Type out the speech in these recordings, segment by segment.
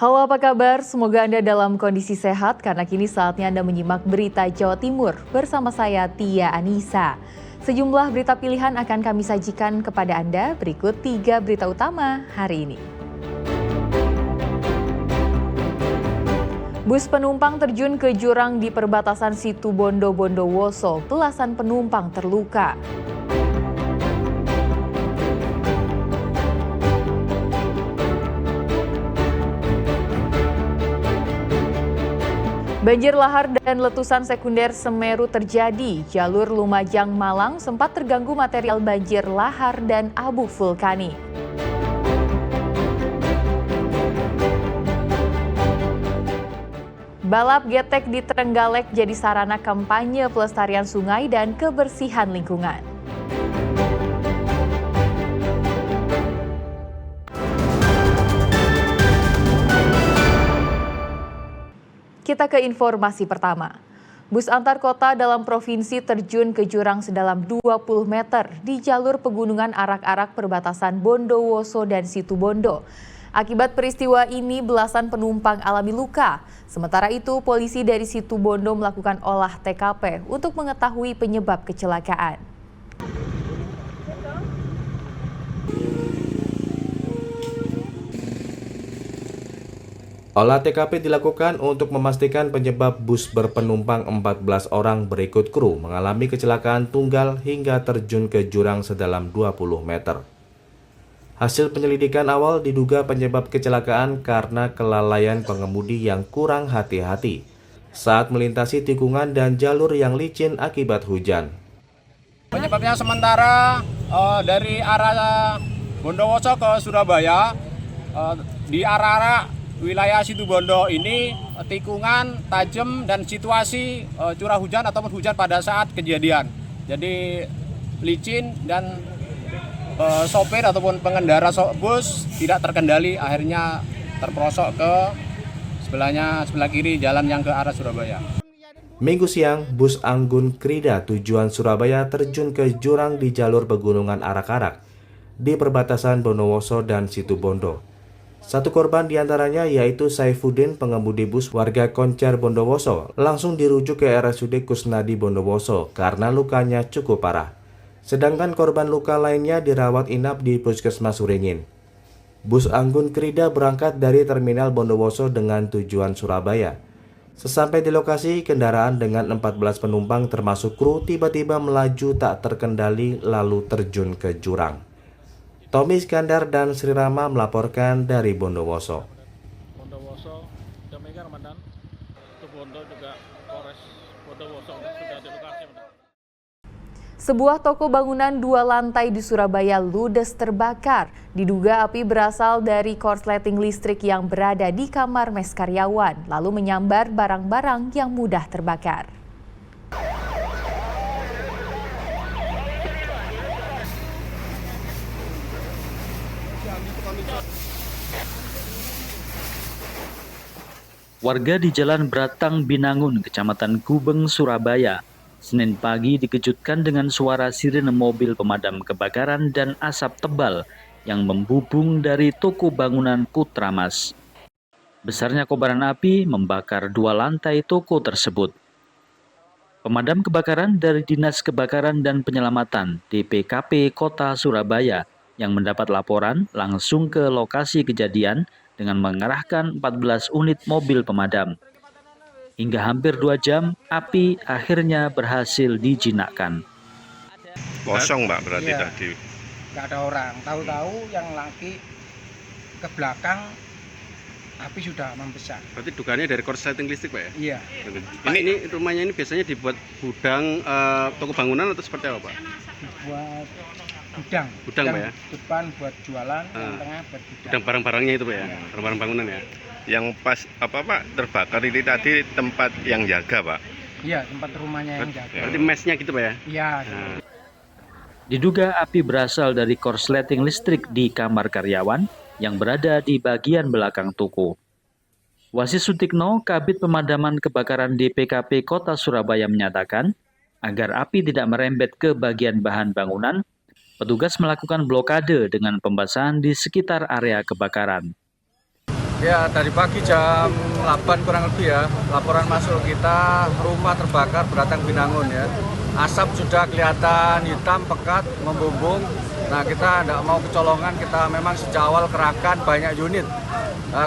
Halo, apa kabar? Semoga Anda dalam kondisi sehat karena kini saatnya Anda menyimak berita Jawa Timur bersama saya Tia Anissa. Sejumlah berita pilihan akan kami sajikan kepada Anda. Berikut 3 berita utama hari ini. Bus penumpang terjun ke jurang di perbatasan Situbondo Bondowoso. Belasan penumpang terluka. Banjir lahar dan letusan sekunder Semeru terjadi. Jalur Lumajang Malang sempat terganggu material banjir lahar dan abu vulkanik. Balap getek di Trenggalek jadi sarana kampanye pelestarian sungai dan kebersihan lingkungan. Kita ke informasi pertama. Bus antar kota dalam provinsi terjun ke jurang sedalam 20 meter di jalur pegunungan arak-arak perbatasan Bondowoso dan Situbondo. Akibat peristiwa ini belasan penumpang alami luka. Sementara itu polisi dari Situbondo melakukan olah TKP untuk mengetahui penyebab kecelakaan. Olah TKP dilakukan untuk memastikan penyebab bus berpenumpang 14 orang berikut kru mengalami kecelakaan tunggal hingga terjun ke jurang sedalam 20 meter. Hasil penyelidikan awal diduga penyebab kecelakaan karena kelalaian pengemudi yang kurang hati-hati saat melintasi tikungan dan jalur yang licin akibat hujan. Penyebabnya sementara dari arah Bondowoso ke Surabaya, di arah wilayah Situbondo ini tikungan tajam dan situasi curah hujan ataupun hujan pada saat kejadian. Jadi licin dan sopir ataupun pengendara bus tidak terkendali, akhirnya terperosok ke sebelah kiri jalan yang ke arah Surabaya. Minggu siang, bus Anggun Krida tujuan Surabaya terjun ke jurang di jalur pegunungan arak-arak di perbatasan Bondowoso dan Situbondo. Satu korban diantaranya yaitu Saifuddin, pengemudi bus warga Koncer Bondowoso, langsung dirujuk ke RSUD Kusnadi Bondowoso karena lukanya cukup parah. Sedangkan korban luka lainnya dirawat inap di Puskesmas Suringin. Bus Anggun Krida berangkat dari terminal Bondowoso dengan tujuan Surabaya. Sesampai di lokasi, kendaraan dengan 14 penumpang termasuk kru tiba-tiba melaju tak terkendali lalu terjun ke jurang. Tommy Iskandar dan Sri Rama melaporkan dari Bondowoso. Bondowoso, demikian Komandan. Situbondo juga Polres Bondowoso sudah di lokasi. Sebuah toko bangunan 2 lantai di Surabaya ludes terbakar. Diduga api berasal dari korsleting listrik yang berada di kamar mes karyawan, lalu menyambar barang-barang yang mudah terbakar. Warga di Jalan Bratang Binangun, Kecamatan Gubeng, Surabaya, Senin pagi dikejutkan dengan suara sirene mobil pemadam kebakaran dan asap tebal yang membubung dari toko bangunan Putramas. Besarnya kobaran api membakar 2 lantai toko tersebut. Pemadam kebakaran dari Dinas Kebakaran dan Penyelamatan DPKP Kota Surabaya yang mendapat laporan langsung ke lokasi kejadian dengan mengerahkan 14 unit mobil pemadam. Hingga hampir 2 jam, api akhirnya berhasil dijinakkan. Kosong Mbak berarti iya, tadi? Nggak ada orang, tahu-tahu yang laki ke belakang api sudah membesar. Berarti dugaannya dari korsleting listrik Pak ya? Iya. Ini rumahnya ini biasanya dibuat gudang toko bangunan atau seperti apa Pak? Buat gudang. Gudang Pak ya? Depan buat jualan, yang tengah buat gudang. Gudang barang-barangnya itu Pak ya? Iya. Barang-barang bangunan ya? Yang pas apa Pak terbakar ini tadi tempat yang jaga Pak? Iya, tempat rumahnya yang jaga. Berarti mesnya gitu Pak ya? Iya. Nah. Diduga api berasal dari korsleting listrik di kamar karyawan yang berada di bagian belakang toko. Wasis Sutikno, Kabid Pemadaman Kebakaran DPKP Kota Surabaya menyatakan, agar api tidak merembet ke bagian bahan bangunan, petugas melakukan blokade dengan pembasahan di sekitar area kebakaran. Ya, dari pagi jam 8 kurang lebih ya, laporan masuk kita rumah terbakar Beratang Binangun ya. Asap sudah kelihatan hitam, pekat, membumbung. Nah, kita tidak mau kecolongan, kita memang sejak awal kerahkan banyak unit.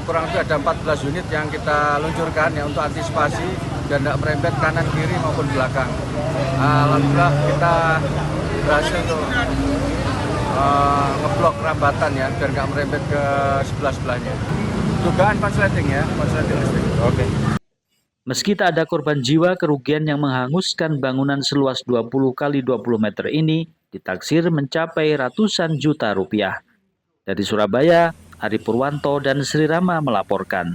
Kurang lebih ada 14 unit yang kita luncurkan ya untuk antisipasi dan tidak merembet kanan, kiri maupun belakang. Alhamdulillah kita berhasil untuk ngeblok rambatan ya, biar nggak merembet ke sebelah-sebelahnya. Dugaan konsleting ya, konsleting listrik. Oke. Meski tak ada korban jiwa, kerugian yang menghanguskan bangunan seluas 20 kali 20 meter ini ditaksir mencapai ratusan juta rupiah. Dari Surabaya, Ari Purwanto dan Sri Rama melaporkan.